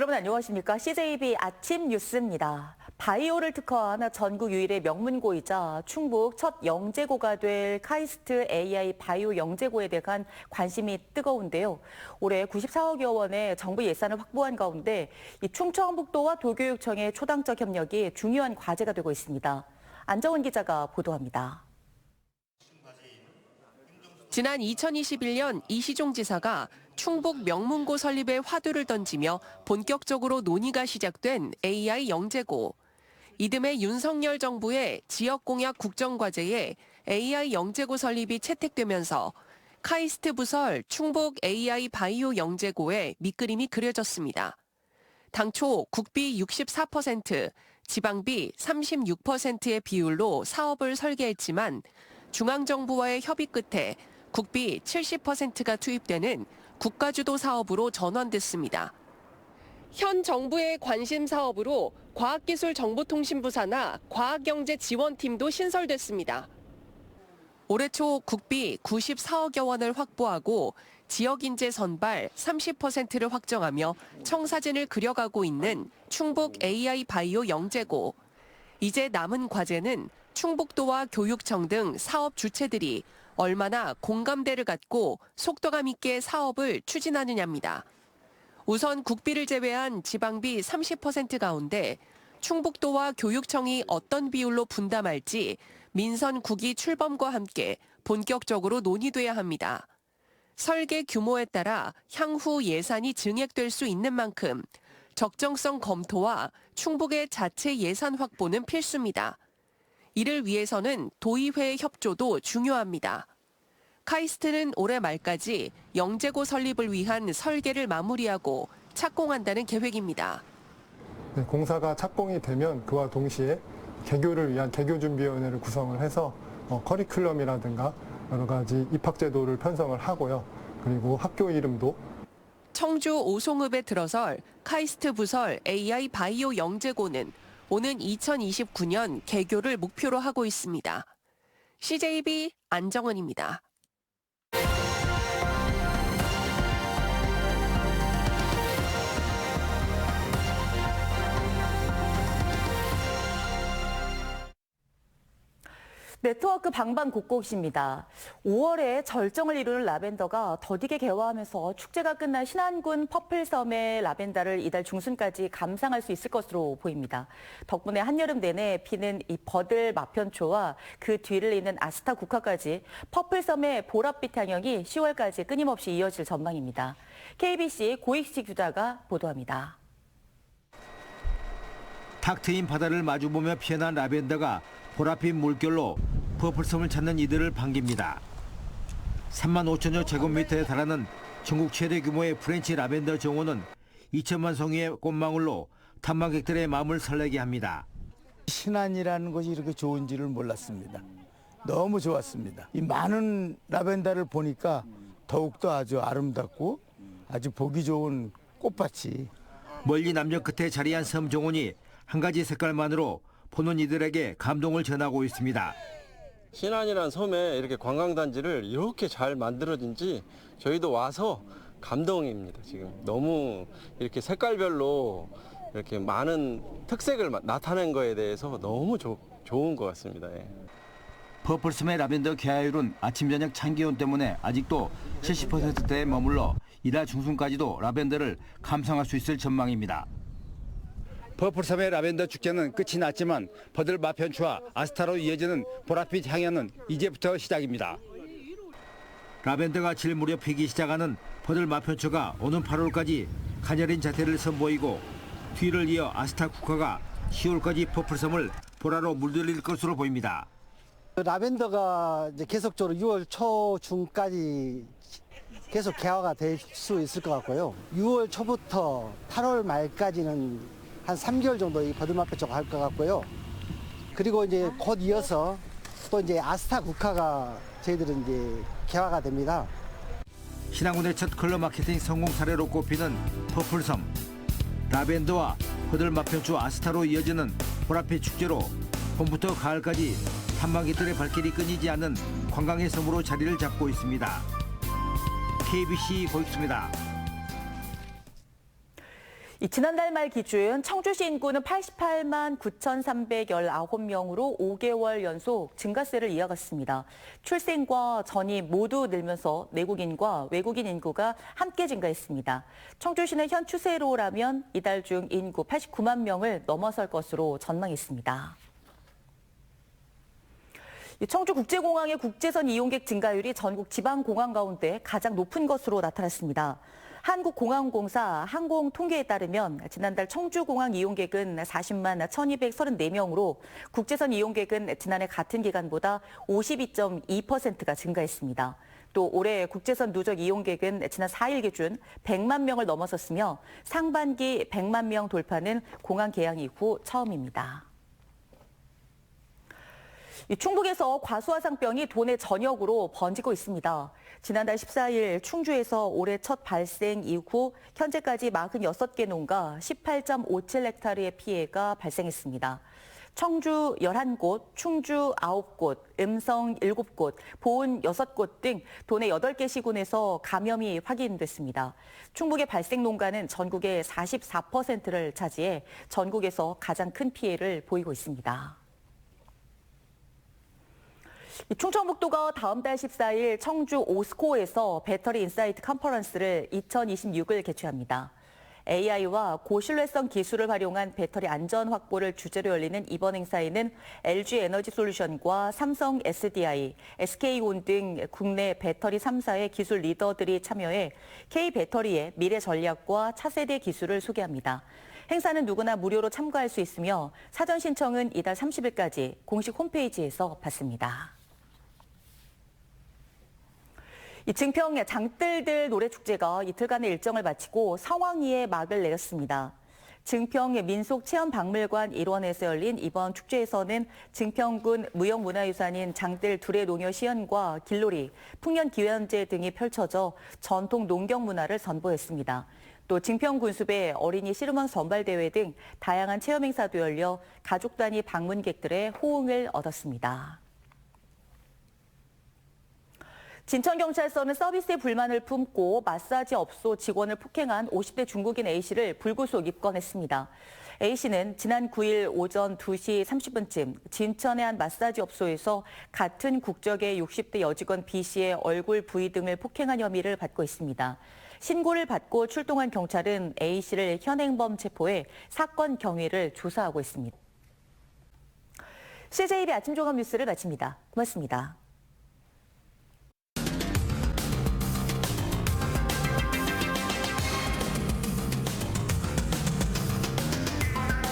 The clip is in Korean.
여러분 안녕하십니까? CJB 아침 뉴스입니다. 바이오를 특화한 전국 유일의 명문고이자 충북 첫 영재고가 될 카이스트 AI 바이오 영재고에 대한 관심이 뜨거운데요. 올해 94억여 원의 정부 예산을 확보한 가운데 이 충청북도와 도교육청의 초당적 협력이 중요한 과제가 되고 있습니다. 안정은 기자가 보도합니다. 지난 2021년 이시종 지사가 충북 명문고 설립에 화두를 던지며 본격적으로 논의가 시작된 AI 영재고. 이듬해 윤석열 정부의 지역공약 국정과제에 AI 영재고 설립이 채택되면서 카이스트 부설 충북 AI 바이오 영재고의 밑그림이 그려졌습니다. 당초 국비 64%, 지방비 36%의 비율로 사업을 설계했지만 중앙정부와의 협의 끝에 국비 70%가 투입되는 국가주도 사업으로 전환됐습니다. 현 정부의 관심 사업으로 과학기술정보통신부 산하 과학경제지원팀도 신설됐습니다. 올해 초 국비 94억여 원을 확보하고 지역인재 선발 30%를 확정하며 청사진을 그려가고 있는 충북 AI 바이오 영재고. 이제 남은 과제는 충북도와 교육청 등 사업 주체들이 얼마나 공감대를 갖고 속도감 있게 사업을 추진하느냐입니다. 우선 국비를 제외한 지방비 30% 가운데 충북도와 교육청이 어떤 비율로 분담할지 민선 국의 출범과 함께 본격적으로 논의돼야 합니다. 설계 규모에 따라 향후 예산이 증액될 수 있는 만큼 적정성 검토와 충북의 자체 예산 확보는 필수입니다. 이를 위해서는 도의회의 협조도 중요합니다. 카이스트는 올해 말까지 영재고 설립을 위한 설계를 마무리하고 착공한다는 계획입니다. 공사가 착공이 되면 그와 동시에 개교를 위한 개교준비위원회를 구성을 해서 커리큘럼이라든가 여러 가지 입학제도를 편성을 하고요. 그리고 학교 이름도 청주 오송읍에 들어설 카이스트 부설 AI 바이오 영재고는 오는 2029년 개교를 목표로 하고 있습니다. CJB 안정은입니다. 네트워크 방방곡곡입니다. 5월에 절정을 이루는 라벤더가 더디게 개화하면서 축제가 끝난 신안군 퍼플섬의 라벤더를 이달 중순까지 감상할 수 있을 것으로 보입니다. 덕분에 한여름 내내 피는 이 버들 마편초와 그 뒤를 잇는 아스타 국화까지 퍼플섬의 보랏빛 향연이 10월까지 끊임없이 이어질 전망입니다. KBC 고익식 기자가 보도합니다. 탁 트인 바다를 마주보며 피어난 라벤더가 보랏빛 물결로 퍼플섬을 찾는 이들을 반깁니다. 3만 5천여 제곱미터에 달하는 전국 최대 규모의 프렌치 라벤더 정원은 2천만 송이의 꽃망울로 탐방객들의 마음을 설레게 합니다. 신안이라는 곳이 이렇게 좋은지를 몰랐습니다. 너무 좋았습니다. 이 많은 라벤더를 보니까 더욱더 아주 아름답고 아주 보기 좋은 꽃밭이. 멀리 남녀 끝에 자리한 섬 정원이 한 가지 색깔만으로 보는 이들에게 감동을 전하고 있습니다. 신안이라는 섬에 이렇게 관광단지를 이렇게 잘 만들어진지 저희도 와서 감동입니다. 지금 너무 이렇게 색깔별로 이렇게 많은 특색을 나타낸 거에 대해서 너무 좋은 것 같습니다. 예. 퍼플섬의 라벤더 개화율은 아침 저녁 찬 기온 때문에 아직도 70%대에 머물러 이달 중순까지도 라벤더를 감상할 수 있을 전망입니다. 퍼플섬의 라벤더 축제는 끝이 났지만 버들 마편초와 아스타로 이어지는 보랏빛 향연은 이제부터 시작입니다. 라벤더가 질 무렵 피기 시작하는 버들 마편초가 오는 8월까지 가녀린 자태를 선보이고 뒤를 이어 아스타 국화가 10월까지 퍼플섬을 보라로 물들일 것으로 보입니다. 라벤더가 이제 계속적으로 6월 초중까지 계속 개화가 될 수 있을 것 같고요. 6월 초부터 8월 말까지는 한 3개월 정도 이 버들마편초가 할 것 같고요. 그리고 이제 곧 이어서 또 이제 아스타 국화가 저희들은 이제 개화가 됩니다. 신안군의 첫 컬러 마케팅 성공 사례로 꼽히는 퍼플섬. 라벤더와 버들마편초 아스타로 이어지는 보랏빛 축제로 봄부터 가을까지 탐방객들의 발길이 끊이지 않는 관광의 섬으로 자리를 잡고 있습니다. KBC 고익수입니다. 지난달 말 기준 청주시 인구는 88만 9,319명으로 5개월 연속 증가세를 이어갔습니다. 출생과 전입 모두 늘면서 내국인과 외국인 인구가 함께 증가했습니다. 청주시는 현 추세로라면 이달 중 인구 89만 명을 넘어설 것으로 전망했습니다. 청주국제공항의 국제선 이용객 증가율이 전국 지방공항 가운데 가장 높은 것으로 나타났습니다. 한국공항공사 항공통계에 따르면 지난달 청주공항 이용객은 40만 1,234명으로 국제선 이용객은 지난해 같은 기간보다 52.2%가 증가했습니다. 또 올해 국제선 누적 이용객은 지난 4일 기준 100만 명을 넘어섰으며 상반기 100만 명 돌파는 공항 개항 이후 처음입니다. 충북에서 과수화상병이 도내 전역으로 번지고 있습니다. 지난달 14일 충주에서 올해 첫 발생 이후 현재까지 46개 농가 18.57헥타르의 피해가 발생했습니다. 청주 11곳, 충주 9곳, 음성 7곳, 보은 6곳 등 도내 8개 시군에서 감염이 확인됐습니다. 충북의 발생 농가는 전국의 44%를 차지해 전국에서 가장 큰 피해를 보이고 있습니다. 충청북도가 다음 달 14일 청주 오스코에서 배터리 인사이트 컨퍼런스를 2026을 개최합니다. AI와 고신뢰성 기술을 활용한 배터리 안전 확보를 주제로 열리는 이번 행사에는 LG 에너지 솔루션과 삼성 SDI, SK온 등 국내 배터리 3사의 기술 리더들이 참여해 K배터리의 미래 전략과 차세대 기술을 소개합니다. 행사는 누구나 무료로 참가할 수 있으며 사전 신청은 이달 30일까지 공식 홈페이지에서 받습니다. 증평 장뜰들 노래축제가 이틀간의 일정을 마치고 성황리에 막을 내렸습니다. 증평 민속체험박물관 일원에서 열린 이번 축제에서는 증평군 무형문화유산인 장뜰 두레농협 시연과 길놀이, 풍년기원제 등이 펼쳐져 전통 농경문화를 선보였습니다. 또 증평군수배 어린이 씨름왕 선발대회 등 다양한 체험 행사도 열려 가족 단위 방문객들의 호응을 얻었습니다. 진천경찰서는 서비스에 불만을 품고 마사지 업소 직원을 폭행한 50대 중국인 A씨를 불구속 입건했습니다. A씨는 지난 9일 오전 2시 30분쯤 진천의 한 마사지 업소에서 같은 국적의 60대 여직원 B씨의 얼굴 부위 등을 폭행한 혐의를 받고 있습니다. 신고를 받고 출동한 경찰은 A씨를 현행범 체포해 사건 경위를 조사하고 있습니다. CJB 아침 종합 뉴스를 마칩니다. 고맙습니다.